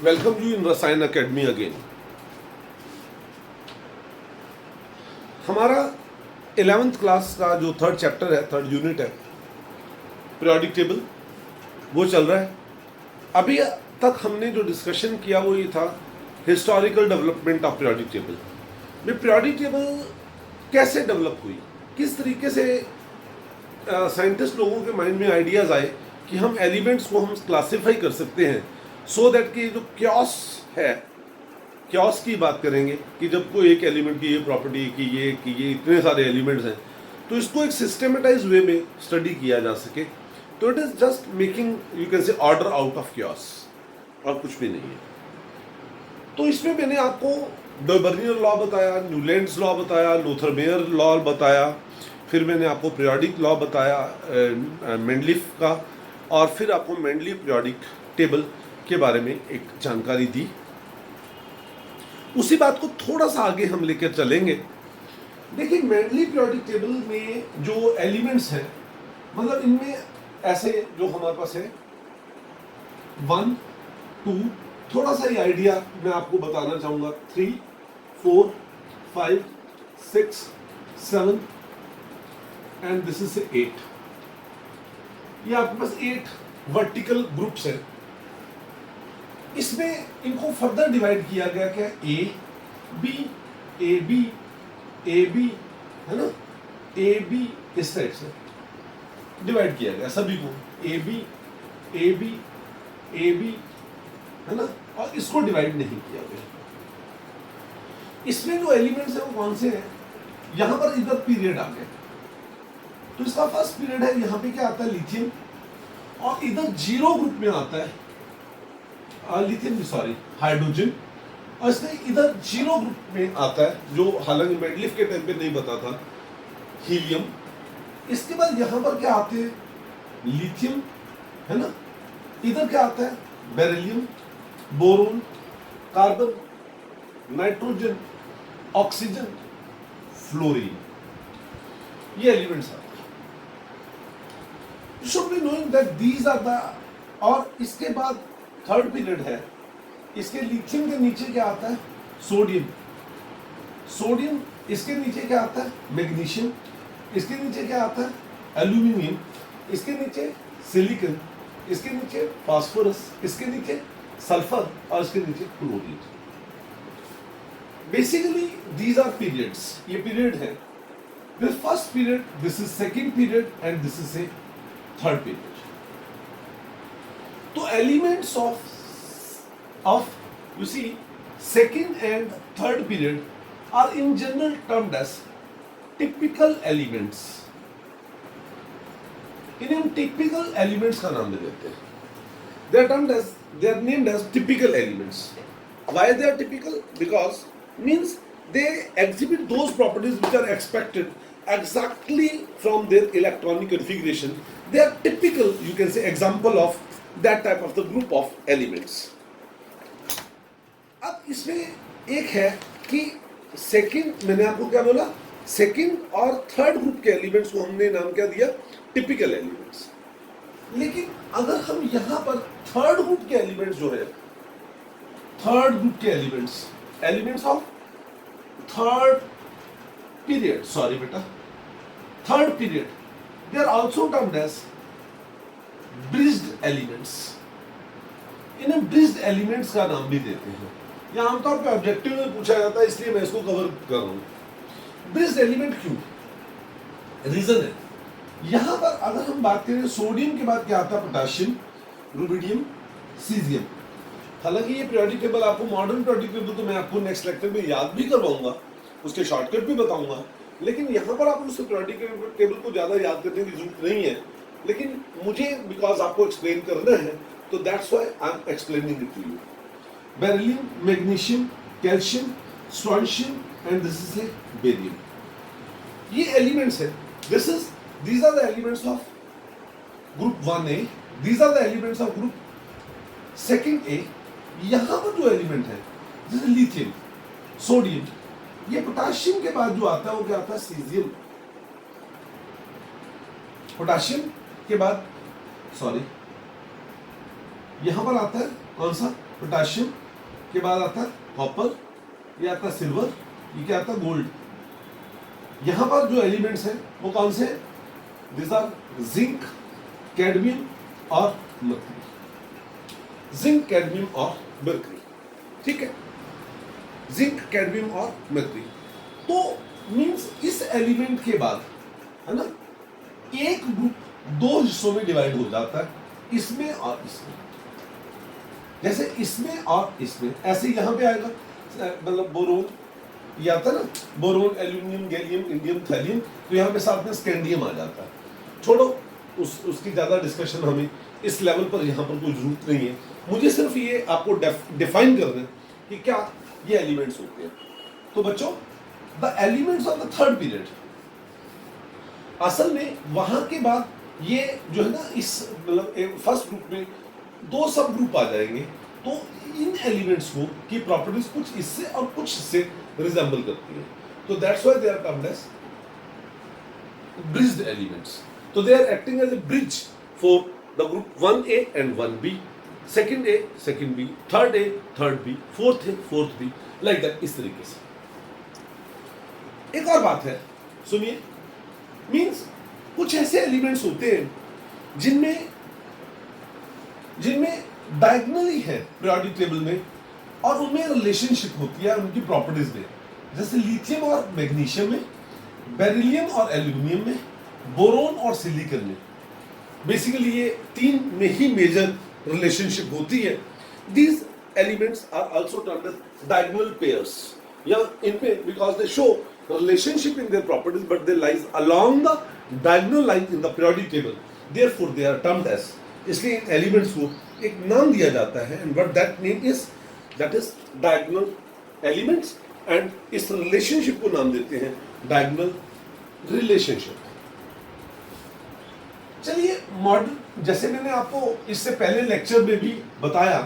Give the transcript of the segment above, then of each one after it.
Welcome you in रसायन academy again. हमारा 11th class का जो थर्ड चैप्टर है, थर्ड यूनिट है, पीरियोडिक टेबल, वो चल रहा है। अभी तक हमने जो डिस्कशन किया वो ये था historical development of periodic table में पीरियोडिक टेबल कैसे डेवलप हुई, किस तरीके से साइंटिस्ट लोगों के माइंड में आइडियाज़ आए कि हम एलिमेंट्स को हम क्लासिफाई कर सकते हैं सो दैट कि जो क्योस है, क्योस की बात करेंगे कि जब कोई एक एलिमेंट की ये प्रॉपर्टी की ये इतने सारे एलिमेंट्स हैं तो इसको एक सिस्टमेटाइज वे में स्टडी किया जा सके। तो it is just making you can say order out of chaos और कुछ भी नहीं है। तो इसमें मैंने आपको द बर्नियर लॉ बताया, न्यूलैंड्स लॉ बताया, लोथर मेयर लॉ बताया, फिर मैंने आपको पीरियोडिक लॉ बताया मेंडलीफ का, और फिर आपको मेंडलीफ पीरियोडिक टेबल के बारे में एक जानकारी दी। उसी बात को थोड़ा सा आगे हम लेकर चलेंगे। देखिए, मेंडलीफ पीरियोडिक टेबल में जो एलिमेंट्स हैं, मतलब इनमें ऐसे जो हमारे पास है 1, 2, थोड़ा सा ही आइडिया मैं आपको बताना चाहूंगा, 3, 4, 5, 6, 7 एंड दिस इज 8। ये आपके पास 8 वर्टिकल ग्रुप्स हैं। इसमें इनको फर्दर डिवाइड किया गया क्या, ए बी है ना, ए बी इस टाइप से डिवाइड किया गया सभी को, ए बी है ना, और इसको डिवाइड नहीं किया गया। इसमें जो एलिमेंट्स है वो कौन से हैं, यहां पर इधर पीरियड आ गया। तो इसका फर्स्ट पीरियड है, यहां पे क्या आता है, लिथियम, और इधर 0 ग्रुप में आता है लिथियम, सॉरी हाइड्रोजन, और इसमें इधर 0 ग्रुप में आता है जो हालांकि मेंडलीफ के टाइम पे नहीं पता था, हीलियम। इसके बाद यहां पर क्या आते हैं, लिथियम है ना, इधर क्या आता है, beryllium, boron, carbon, nitrogen, oxygen, fluorine, ये एलिमेंट्स आते हैं। You should be knowing that these are the, और इसके बाद थर्ड पीरियड है, इसके लिथियम के नीचे क्या आता है, सोडियम, इसके नीचे क्या आता है, मैग्नीशियम, इसके नीचे क्या आता है, एल्यूमिनियम, इसके नीचे सिलिकॉन, इसके नीचे फास्फोरस, इसके नीचे सल्फर, और इसके नीचे chlorine. Basically these are periods, ये पीरियड है। This first period, this is second period, and this is a third period. तो elements of you see second and third period are in general termed as typical elements। इन्हें typical elements का नाम दे देते हैं। they are named as typical elements। why they are typical? because means they exhibit those properties which are expected exactly from their electronic configuration। they are typical, you can say, example of that type of the group of elements। अब इसमें एक है कि second, मैंने आपको क्या बोला, second और थर्ड ग्रुप के एलिमेंट्स को हमने नाम क्या दिया, टिपिकल एलिमेंट्स। लेकिन अगर हम यहां पर थर्ड ग्रुप के एलिमेंट्स जो है, थर्ड ग्रुप के elements of third period, sorry बेटा, third period, they are also termed as bridged elements. इन्हें ब्रिज्ड एलिमेंट्स का नाम भी देते हैं। यह आमतौर पे ऑब्जेक्टिव में पूछा जाता है, इसलिए मैं इसको कवर कर रहा हूं। ब्रिज्ड एलिमेंट क्यों, रीजन है, यहां पर अगर हम बात करें सोडियम के बाद क्या आता है, पोटेशियम, रुबिडियम, सीजियम। हालांकि ये पीरियोडिक टेबल आपको, मॉडर्न पीरियोडिक टेबल तो मैं आपको नेक्स्ट लेक्चर में याद भी करवाऊंगा, उसके शॉर्टकट भी बताऊंगा, लेकिन यहां पर आप उस पीरियोडिक टेबल को ज्यादा याद करने की जरूरत नहीं है। लेकिन मुझे बिकॉज आपको एक्सप्लेन करना है, तो that's why I am explaining it to you. Beryllium, magnesium, calcium, strontium, and this is a barium. ये एलिमेंट्स है, these are the elements of group 1A, these are the elements of group 2A। यहां पर जो element है, जैसे lithium, sodium, ये potassium के बाद जो आता है वो क्या आता है, सीजियम। पोटेशियम के बाद, सॉरी, यहां पर आता है कौन सा, पोटाशियम के बाद आता है कॉपर, ये आता है सिल्वर, ये क्या आता है गोल्ड। यहां पर जो एलिमेंट्स हैं वो कौन से हैं? दिस आर जिंक, कैडमियम और मर्क्यूरी। जिंक, कैडमियम और मर्क्यूरी, ठीक है, जिंक, कैडमियम और मर्क्यूरी। तो मींस इस एलिमेंट के बाद, है ना, एक ग्रुप दो हिस्सों में डिवाइड हो जाता है, इसमें और इसमें। जैसे इसमें और इसमें, ऐसे यहां पे आएगा, मतलब बोरोन, ये आता है ना, boron, aluminium, gallium, indium, thallium, तो यहाँ पे साथ में स्कैंडियम आ जाता है। छोड़ो उसकी ज़्यादा डिस्कशन हमें इस लेवल पर यहाँ पर कोई जरूरत नहीं है, मुझे सिर्फ ये आपको डिफाइन करना है कि क्या ये एलिमेंट्स होते हैं। तो बच्चों, the elements of the third period, असल में वहां के बाद ये जो है ना, इस मतलब फर्स्ट ग्रुप में दो सब ग्रुप आ जाएंगे। तो इन एलिमेंट्स को की प्रॉपर्टीज कुछ इससे और कुछ इससे रिजेंबल करती है, तो that's why they are termed as bridged elements. तो they are acting as a bridge for the group 1A and 1B, second A second B, third A third B, fourth A fourth B, like that, इस तरीके से। एक और बात है, सुनिए, means कुछ ऐसे एलिमेंट्स होते हैं जिनमें डायगोनली है पीरियोडिक टेबल में, और उनमें रिलेशनशिप होती है उनकी प्रॉपर्टीज में, जैसे लिथियम और मैग्नीशियम में, बेरिलियम और एल्यूमिनियम में, बोरोन और सिलिकॉन में। बेसिकली ये तीन में ही मेजर रिलेशनशिप होती है। These elements are also termed as diagonal pairs, या इनमें because they show relationship in their properties but they lies along the diagonal line in the periodic table, therefore they are termed as, इसलिए इन elements को एक नाम दिया जाता है, and what that name is, that is diagonal elements, and इस relationship को नाम देते हैं diagonal relationship। चलिए, मॉडर्न, जैसे मैंने आपको इससे पहले लेक्चर में भी बताया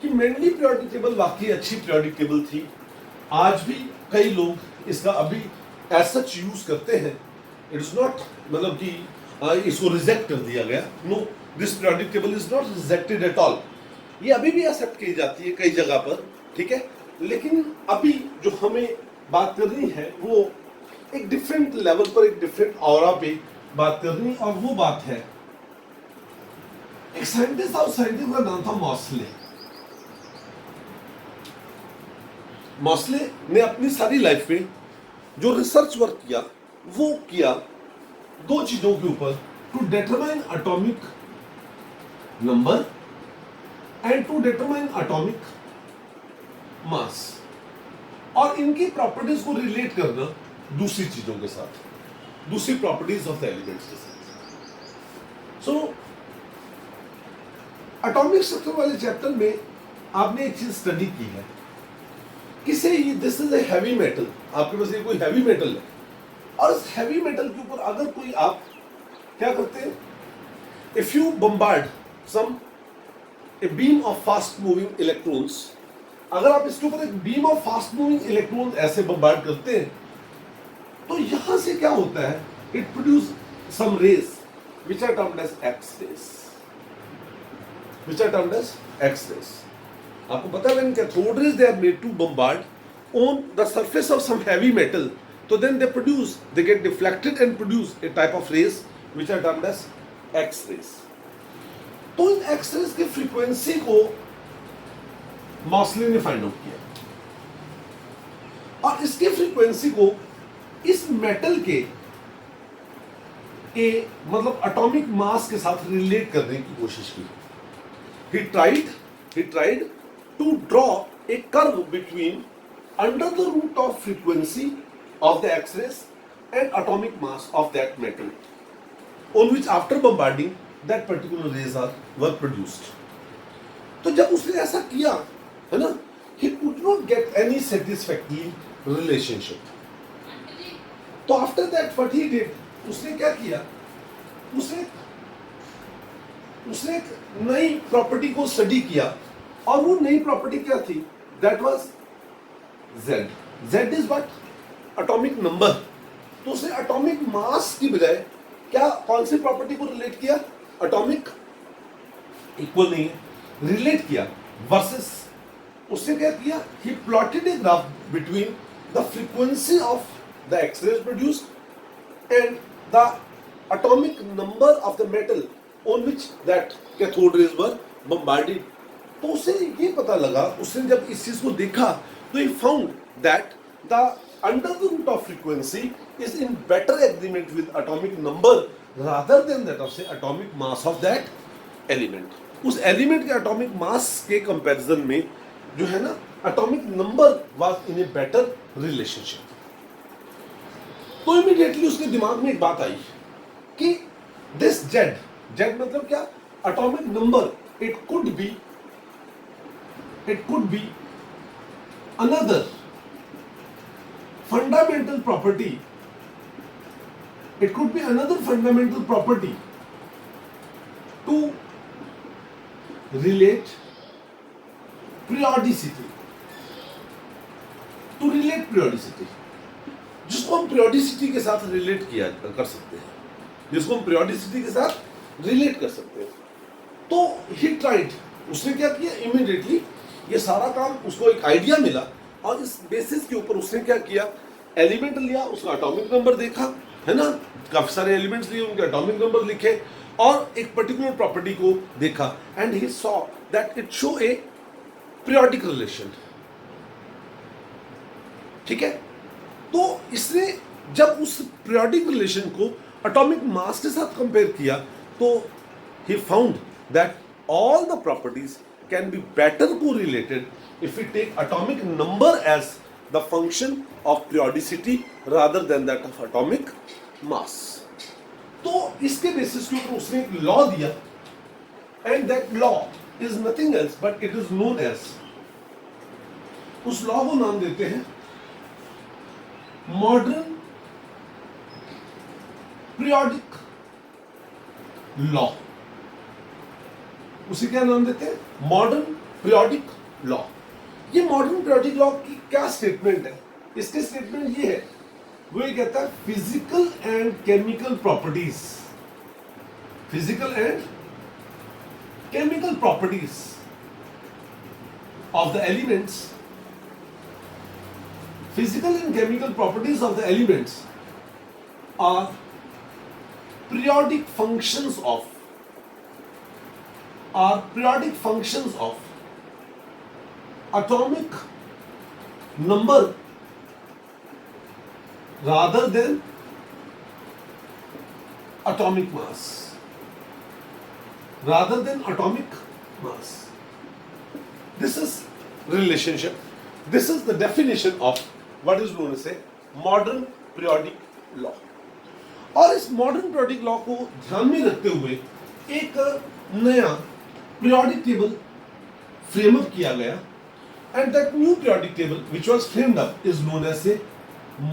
कि मेनली पीरियोडिक टेबल वाकई अच्छी पीरियोडिक टेबल थी। आज भी कई लोग इसका अभी एज सच यूज करते हैं, इट इज नॉट मतलब कि इसको रिजेक्ट कर दिया गया, no, this periodic table is not rejected at all, ये अभी भी एक्सेप्ट की जाती है कई जगह पर, ठीक है। लेकिन अभी जो हमें बात करनी है वो एक डिफरेंट लेवल पर, एक डिफरेंट ऑरा पे बात करनी, और वो बात है, एक साइंटिस्ट का नाम था मॉसले। मॉसले ने अपनी सारी लाइफ में जो रिसर्च वर्क किया वो किया दो चीजों के ऊपर, to determine atomic number and to determine atomic mass, और इनकी प्रॉपर्टीज को रिलेट करना दूसरी चीजों के साथ, दूसरी प्रॉपर्टीज ऑफ द एलिमेंट्स के साथ। सो एटॉमिक स्ट्रक्चर वाले चैप्टर में आपने एक चीज स्टडी की है, किसे this is a heavy metal, आपके पास ये कोई हैवी मेटल है, और इस हैवी मेटल के ऊपर अगर कोई आप क्या करते हैं, if you bombard some a beam of fast moving electrons, अगर आप इसके ऊपर एक beam of fast moving electron ऐसे बम्बार्ड करते हैं, तो यहां से क्या होता है, it produce some rays which are termed as X rays, which are termed as X rays. आपको पता है, when cathode rays they are made to bombard on the surface of some heavy metal, so then they get deflected and produce a type of rays which are termed as X rays। तो इन X rays की frequency को Mauchly ने find out किया, और इसकी frequency को इस metal के मतलब एटॉमिक मास के साथ रिलेट करने की कोशिश की। He tried to draw a curve between under the root of frequency of the X-rays and atomic mass of that metal, on which after bombarding that particular rays were produced। तो जब उसने ऐसा किया, है ना, he could not get any satisfactory relationship। तो after that what he did, उसने क्या किया, उसने एक नई प्रॉपर्टी को स्टडी किया, और वो नई प्रॉपर्टी क्या थी, that was Z। Z is what, atomic number. तो उसने एटॉमिक मास की बजाय क्या, कौन सी प्रॉपर्टी को रिलेट किया, एटॉमिक इक्वल नहीं है, रिलेट किया वर्सेस उसने क्या किया, he plotted a graph between the frequency of the X-rays produced and the atomic number of the metal on which that cathode rays were bombarded. तो उसे ये पता लगा, उसने जब इस चीज को देखा तो he found that the under the root of frequency is in better agreement with atomic number rather than that of say atomic mass of that element. उस एलिमेंट के एटॉमिक मास के कंपैरिजन में जो है ना atomic number was in a better relationship. तो immediately उसके दिमाग में एक बात आई कि दिस जेड, जेड मतलब क्या, atomic number, it could be another fundamental property, it could be another fundamental property to relate periodicity, जिसको हम periodicity के साथ रिलेट किया कर सकते हैं, जिसको हम periodicity के साथ रिलेट कर सकते हैं। तो he tried, उसने क्या किया, इमीडिएटली ये सारा काम उसको एक आइडिया मिला और इस बेसिस के ऊपर उसने क्या किया, एलिमेंट लिया, उसका एटॉमिक नंबर देखा, है ना, काफी सारे एलिमेंट्स लिए, उनके एटॉमिक नंबर लिखे और एक पर्टिकुलर प्रॉपर्टी को देखा and he saw that it show a periodic relation. ठीक है, तो इसने जब उस पीरियोडिक रिलेशन को एटॉमिक मास के साथ कंपेयर किया तो he found that all the properties can be better correlated if we take atomic number as the function of periodicity rather than that of atomic mass. तो इसके basis के ऊपर उसने एक लॉ दिया and that law is nothing else but it is known as, उस law को नाम देते हैं मॉडर्न पीरियोडिक लॉ। उसे क्या नाम देते हैं, मॉडर्न पीरियोडिक लॉ। ये मॉडर्न पीरियोडिक लॉ की क्या स्टेटमेंट है, इसके स्टेटमेंट ये है, वो ये कहता है physical and chemical properties, physical and chemical properties of the elements, physical and chemical properties of the elements are periodic functions of atomic number rather than atomic mass, this is relationship, this is the definition of what is known as a modern periodic law। और इस modern periodic law को ध्यान में रखते हुए एक नया periodic table फ्रेमअप किया गया and that new periodic table which was framed up is known as a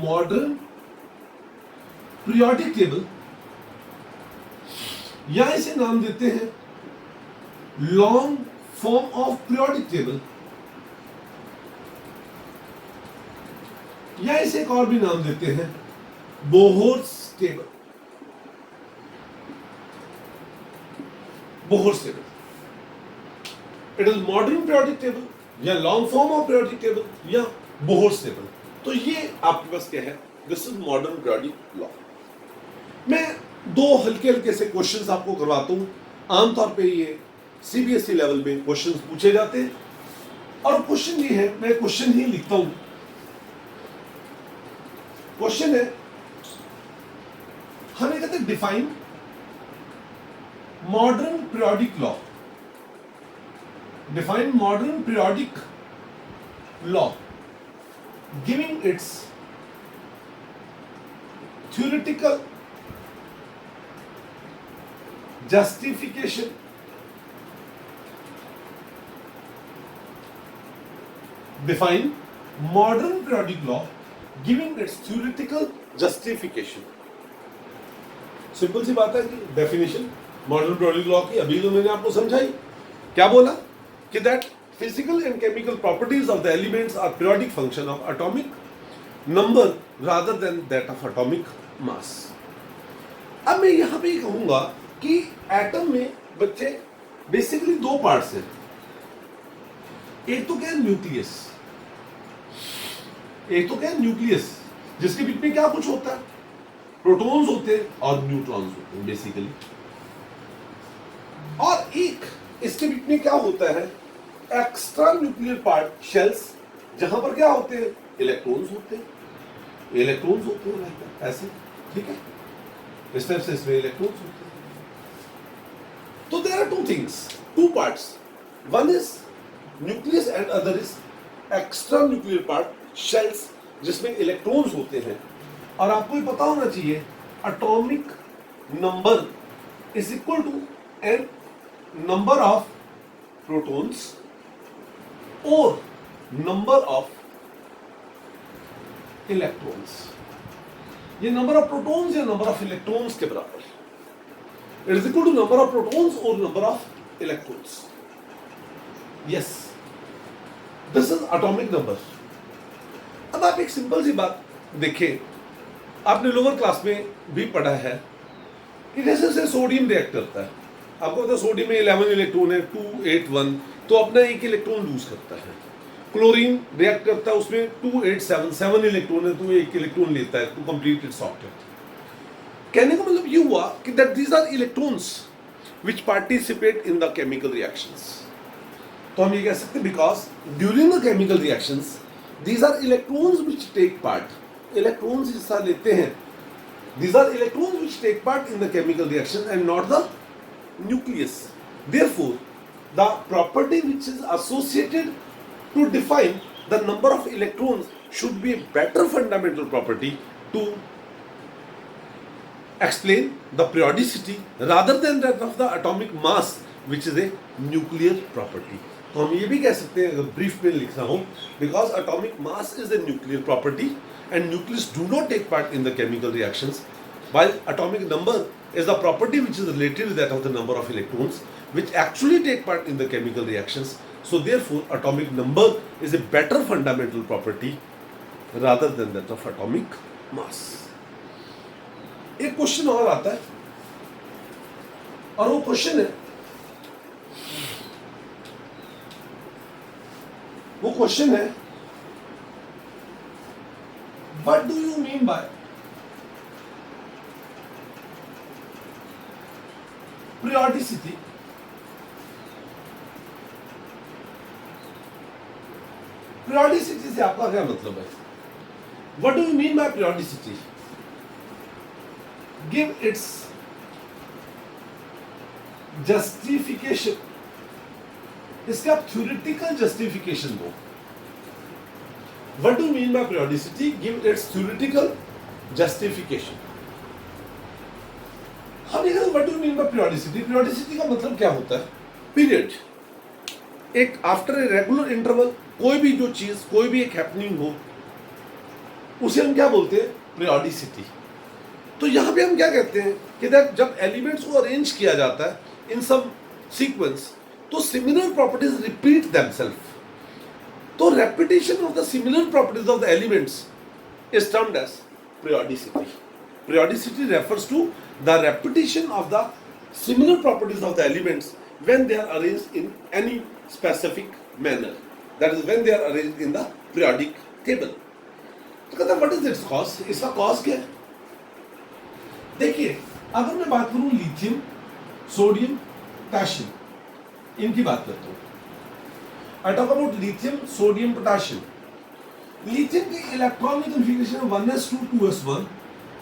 modern periodic table, या इसे नाम देते हैं long form of periodic table, या इसे एक और भी नाम देते हैं Bohr's table. Bohr's table, it is modern periodic table या long form of periodic table या बोहर्स टेबल। तो ये आपके पास क्या है, this is modern periodic law. मैं दो हल्के हल्के से क्वेश्चंस आपको करवाता हूं। आमतौर पे ये सीबीएसई लेवल में क्वेश्चंस पूछे जाते हैं और क्वेश्चन ये है, मैं क्वेश्चन ही लिखता हूं। क्वेश्चन है, हमें कहते हैं define modern periodic law, define modern periodic law giving its theoretical justification, define modern periodic law giving its theoretical justification। Simple सी बात है कि डेफिनेशन मॉडर्न पीरियोडिक लॉ की अभी तो मैंने आपको समझाई। क्या बोला कि that physical and chemical properties of the elements are periodic function of atomic number rather than that of atomic mass। अब मैं यहां पे कहूंगा कि एटम में बच्चे बेसिकली दो पार्ट्स हैं, एक तो क्या है न्यूक्लियस, एक तो क्या है न्यूक्लियस जिसके बीच में क्या कुछ होता है, प्रोटॉन्स होते हैं और न्यूट्रॉन्स होते हैं बेसिकली, और एक इसके बीच में क्या होता है एक्स्ट्रा न्यूक्लियर पार्ट शेल्स, जहां पर क्या होते हैं इलेक्ट्रॉन्स होते हैं, इलेक्ट्रॉन्स होते हैं ऐसे, ठीक है, इस तरह से इसमें इलेक्ट्रॉन्स होते हैं। तो there are two things, two parts, one is nucleus and other is extra nuclear part shells जिसमें इलेक्ट्रॉन्स होते हैं। और आपको ये पता होना चाहिए atomic number is equal to n number of protons और नंबर ऑफ इलेक्ट्रॉन्स। ये नंबर ऑफ प्रोटॉन्स या नंबर ऑफ इलेक्ट्रॉन्स के बराबर, it is equal to number of protons और number of electrons. Yes, this is atomic number. अब आप एक simple सी बात देखें, आपने लोअर क्लास में भी पढ़ा है कि जैसे सोडियम रिएक्ट करता है, आपको पता है सोडियम में 11 इलेक्ट्रॉन है, 281, तो अपना एक इलेक्ट्रॉन लूज करता है। क्लोरीन रिएक्ट करता है, उसमें 2877 इलेक्ट्रॉन है, तो एक इलेक्ट्रॉन लेता है टू कंप्लीट इट्स ऑक्टेट। कहने का मतलब ये हुआ कि that these are electrons which participate in the chemical reactions. तो हम ये कह सकते हैं because during the chemical reactions these are electrons which take part, electrons हिस्सा लेते हैं, these are electrons which take part in the chemical reaction and not the nucleus. Therefore, the property which is associated to define the number of electrons should be a better fundamental property to explain the periodicity rather than that of the atomic mass which is a nuclear property. तो हम ये भी कह सकते हैं अगर brief में लिखना हो, because atomic mass is a nuclear property and nucleus do not take part in the chemical reactions, while atomic number is the property which is related to that of the number of electrons which actually take part in the chemical reactions. So therefore atomic number is a better fundamental property rather than that of atomic mass. एक question और आता है और वो question है, वो question है what do you mean by periodicity? periodicity से आपका क्या मतलब है? What do you mean by periodicity? Give its justification. इसका आप theoretical justification दो. What do you mean by periodicity? Give its theoretical justification. हम ये what do you mean by periodicity? Periodicity का मतलब क्या होता है? Period. एक after a regular interval कोई भी जो चीज, कोई भी एक happening हो, उसे हम क्या बोलते हैं? Periodicity. तो यहाँ पे हम क्या कहते हैं कि जब एलिमेंट्स को अरेंज किया जाता है इन सम सीक्वेंस, तो सिमिलर प्रॉपर्टीज रिपीट देमसेल्फ. तो repetition of the similar properties of the elements is termed as periodicity. Periodicity refers to the repetition of the similar properties of the elements when they are arranged in any specific manner. That is when they are arranged in the periodic table. तो कहता है what is its cause? इसका cause क्या है? देखिए, अगर मैं बात करूं लिथियम, सोडियम, पोटेशियम, इनकी बात करता हूं. I talk about lithium, sodium, potassium. Lithium की इलेक्ट्रॉन की कॉन्फ़िगरेशन 1s2 2s1,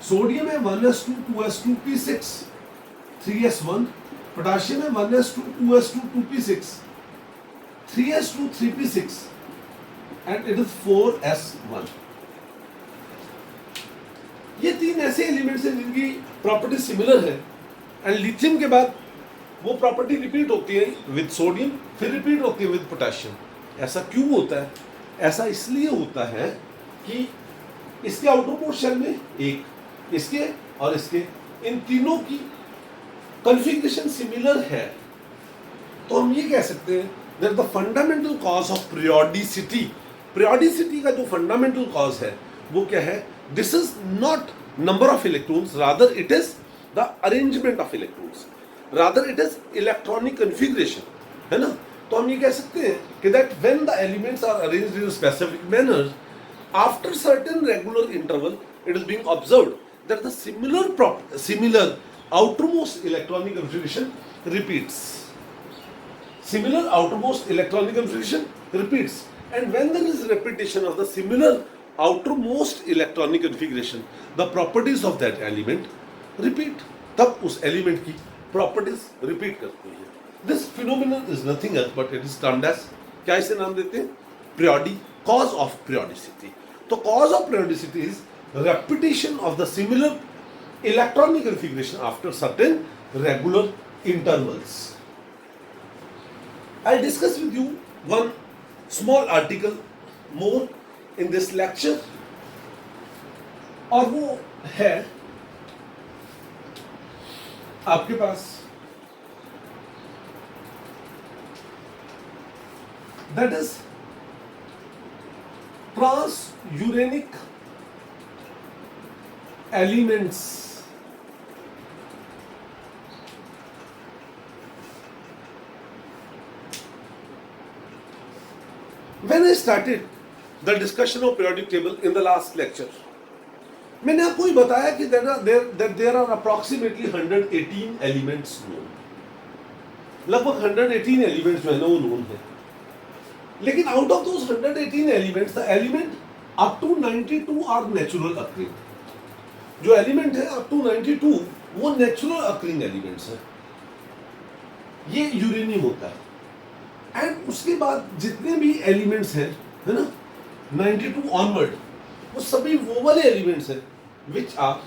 सोडियम है 1s2 2s2 p6 3s1, potassium है 1s2 2s2 2p6 3s2 3p6 and it is 4s1. ये तीन ऐसे एलिमेंट्स हैं जिनकी प्रॉपर्टी सिमिलर है एंड लिथियम के बाद वो प्रॉपर्टी रिपीट होती है विद सोडियम, फिर रिपीट होती है विद पोटेशियम. ऐसा क्यों होता है? ऐसा इसलिए होता है कि इसके आउटर मोस्ट शेल में एक, इसके और इसके, इन तीनों की कॉन्फ़िगरेशन सिमिलर है. तो हम ये कह सकते हैं that the fundamental cause of periodicity, periodicity का जो फंडामेंटल कॉज है वो क्या है? This is not number of electrons, rather it is the arrangement of electrons, rather it is electronic configuration, है ना. तो हम ये कह सकते हैं कि that when the elements are arranged in specific manner after certain regular interval it is being observed that the similar outermost electronic configuration repeats. Similar outermost electronic configuration repeats. And when there is repetition of the similar outermost electronic configuration, the properties of that element repeat. तब उस element की properties repeat करती हैं. This phenomenon is nothing else but it is termed as, क्या इसे नाम देते हैं? Cause of periodicity. तो cause of periodicity is repetition of the similar electronic configuration after certain regular intervals. I'll discuss with you one small article more in this lecture, और वो है आपके पास, that is transuranic elements. When I started the discussion of periodic table in the last lecture, मैंने आपको ही बताया कि there are approximately 118 elements known. लगभग 118 elements जो है ना वो known है. लेकिन out of those 118 elements, the element up to 92 are natural occurring. जो एलिमेंट है up to 92 वो natural occurring elements है. ये यूरेनियम होता है. एंड उसके बाद जितने भी एलिमेंट्स हैं, है ना, 92 ऑनवर्ड, वो सभी वो वाले एलिमेंट्स हैं विच आर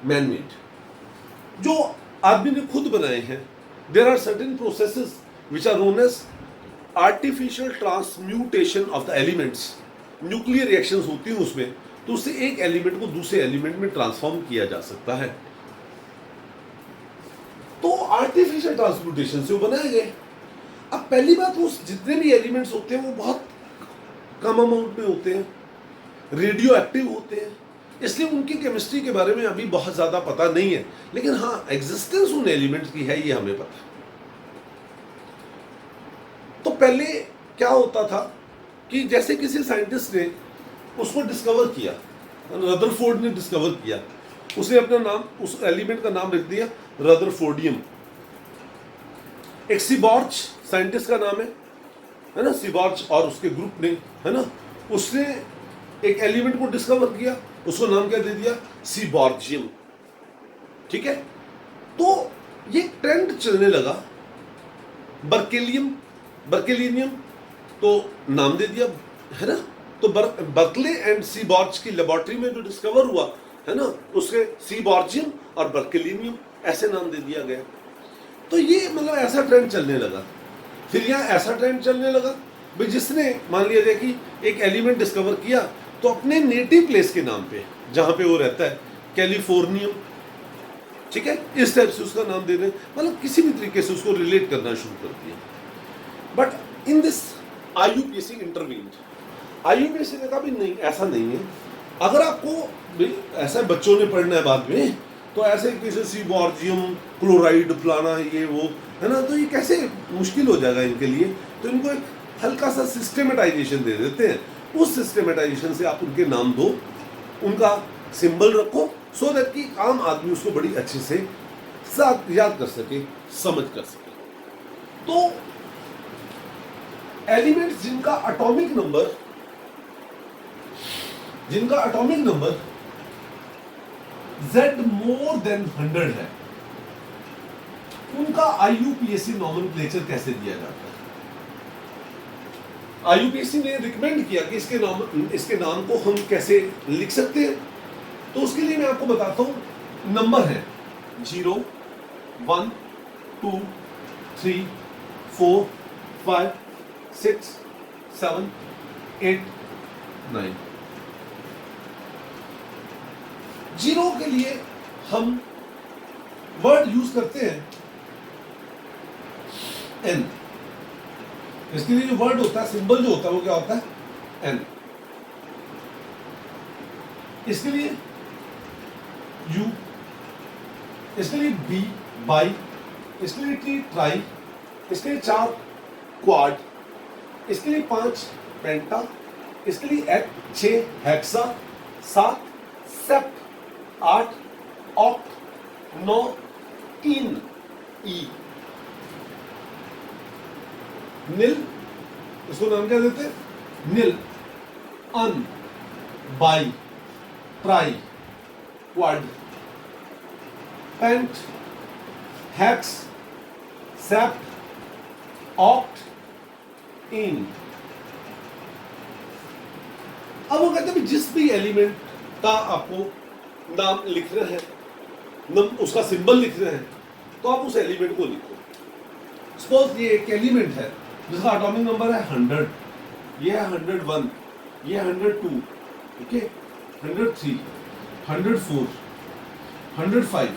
मैन मेड, जो आदमी ने खुद बनाए हैं. There are certain processes which are known as artificial transmutation of the elements. Nuclear reactions होती हैं उसमें, तो उससे एक एलिमेंट को दूसरे एलिमेंट में ट्रांसफॉर्म किया जा सकता है. तो आर्टिफिशियल ट्रांसम्यूटेशन से वो बनाए गए. अब पहली बात, वो जितने भी एलिमेंट्स होते हैं वो बहुत कम अमाउंट में होते हैं, रेडियो एक्टिव होते हैं, इसलिए उनकी केमिस्ट्री के बारे में अभी बहुत ज़्यादा पता नहीं है. लेकिन हाँ, एग्जिस्टेंस उन एलिमेंट्स की है, ये हमें पता है. तो पहले क्या होता था कि जैसे किसी साइंटिस्ट ने उसको डिस्कवर किया, रदरफोर्ड ने डिस्कवर किया, उसने अपना नाम, उस एलिमेंट का नाम रख दिया रदरफोर्डियम. एक सीबॉर्च साइंटिस्ट का नाम है ना, सीबॉर्च और उसके ग्रुप ने, है ना, उसने एक एलिमेंट को डिस्कवर किया, उसको नाम क्या दे दिया, सीबॉर्जियम. ठीक है. तो ये ट्रेंड चलने लगा, बर्केलिनियम तो नाम दे दिया, है ना. तो बर्कले एंड सीबॉर्च की लेबोरेटरी में जो डिस्कवर हुआ, है ना, उसके सीबॉर्जियम और बर्केलिनियम ऐसे नाम दे दिया गया. तो ये मतलब ऐसा ट्रेंड चलने लगा. फिर यहाँ ऐसा ट्रेंड चलने लगा भाई, जिसने मान लिया जाए कि एक एलिमेंट डिस्कवर किया तो अपने नेटिव प्लेस के नाम पे, जहाँ पे वो रहता है, कैलिफोर्नियम, ठीक है, इस टाइप से उसका नाम दे दें, मतलब किसी भी तरीके से उसको रिलेट करना शुरू कर दिया. But in this IUPAC intervened. IUPAC ने कहा भी नहीं, ऐसा नहीं है. अगर आपको ऐसा बच्चों ने पढ़ना है बाद में, तो ऐसे किसी सीबॉर्जियम क्लोराइड फलाना ये वो, है ना, तो ये कैसे मुश्किल हो जाएगा इनके लिए. तो इनको एक हल्का सा सिस्टेमेटाइजेशन दे देते हैं. उस सिस्टेमेटाइजेशन से आप उनके नाम दो, उनका सिंबल रखो, सो दैट कि आम आदमी उसको बड़ी अच्छे से याद कर सके, समझ कर सके. तो एलिमेंट्स जिनका atomic number Z more than 100 है, उनका IUPAC नॉमेनक्लेचर कैसे दिया जाता है. IUPAC ने रिकमेंड किया कि इसके नाम को हम कैसे लिख सकते हैं. तो उसके लिए मैं आपको बताता हूं. नंबर है 0, 1, 2, 3, 4, 5, 6, 7, 8, 9. 0 के लिए हम वर्ड यूज करते हैं N. इसके लिए जो वर्ड होता है, सिंबल जो होता है, वो क्या होता है, N. इसके लिए U, इसके लिए B, बाई, इसके लिए T, ट्राई, इसके लिए 4 क्वाड, इसके लिए 5 पेंटा, इसके लिए 6 हेक्सा, 7 सेप्ट, 8 ऑक्ट, 9 इन ई। निल, इसको नाम क्या देते हैं? Nil, un, bi, tri, quad, pent, hex, sept, oct, enn. अब वो कहते हैं जिस भी एलिमेंट का आपको नाम लिखना है, उसका सिंबल लिखना है, तो आप उस एलिमेंट को लिखो। सपोज ये एक एलिमेंट है जिसका एटॉमिक नंबर है 100, ये है 101, ये है 102, ओके, 103, 104, 105,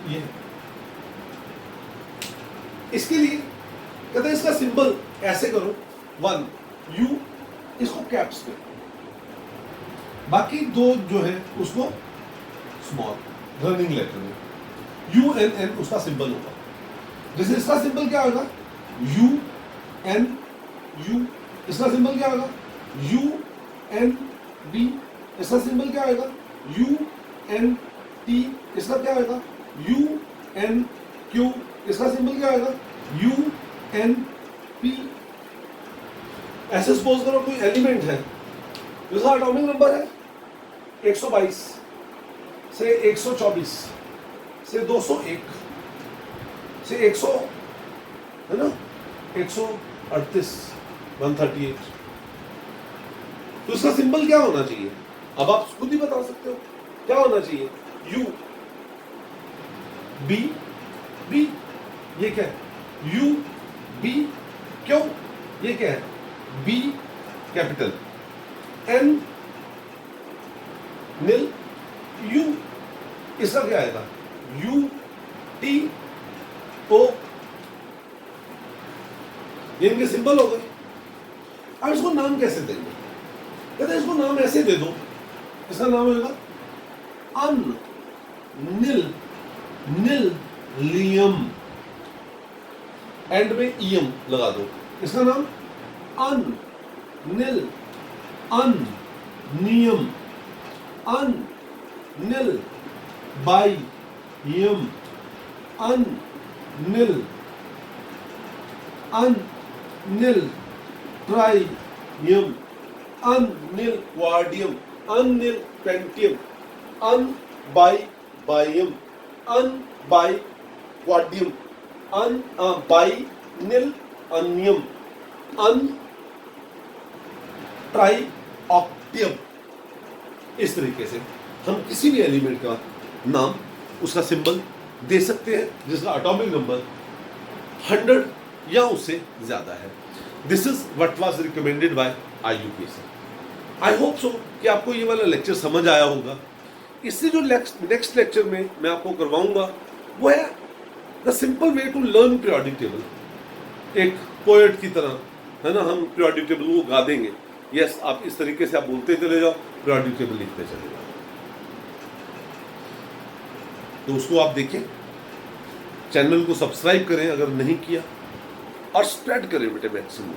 ये। इसके लिए कहते हैं इसका सिंबल ऐसे करो 1 यू, इसको कैप्स पे, बाकी 2 जो है उसको स्मॉल रनिंग लेटर में, यू एन एन उसका सिंबल होगा। जैसे इसका सिंबल क्या होगा? U N U. इसका सिंबल क्या होगा? U N B. इसका सिंबल क्या होगा? U N T. इसका क्या होगा? U N Q. इसका सिंबल क्या होगा? U N P. ऐसे सपोज करो कोई एलिमेंट है जिसका एटॉमिक नंबर है 122 से 124 से 201 से 100, है ना, 138, 138। तो इसका सिंबल क्या होना चाहिए? अब आप खुद ही बता सकते हो क्या होना चाहिए। यू बी बी, ये क्या है? यू बी क्यों, ये क्या है? B capital, N nil, U, इसका क्या आएगा? U T O. ये इनके सिंबल हो गए। अब इसको नाम कैसे देंगे? कहते हैं इसको नाम ऐसे दे दो, इसका नाम होगा un nil nilium, end में ईएम लगा दो। इसका नाम un nil unnium, un nil bium, un nil un nil trium, un nil quadium, un nil pentium, un bi bium, un bi quadium, un bi nil unium, un tri octium. इस तरीके से हम किसी भी element का नाम, उसका symbol दे सकते हैं जिसका एटॉमिक नंबर 100 या उससे ज्यादा है। This is what was recommended by IUPAC। I hope so कि आपको ये वाला लेक्चर समझ आया होगा। इससे जो नेक्स्ट लेक्चर में मैं आपको करवाऊंगा वो है the simple way to learn periodic table. एक पोएट की तरह, है ना, हम पीरियोडिक टेबल को गा देंगे। यस, आप इस तरीके से आप बोलते चले जाओ, पीरियोडिक टेबल लिखते चले जाओ। तो उसको आप देखें, चैनल को सब्सक्राइब करें अगर नहीं किया, और स्प्रेड करें बेटे मैक्सिमम,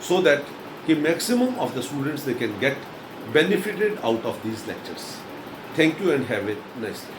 सो दैट कि maximum of the students they can get benefited out of these lectures. Thank you and have a nice day.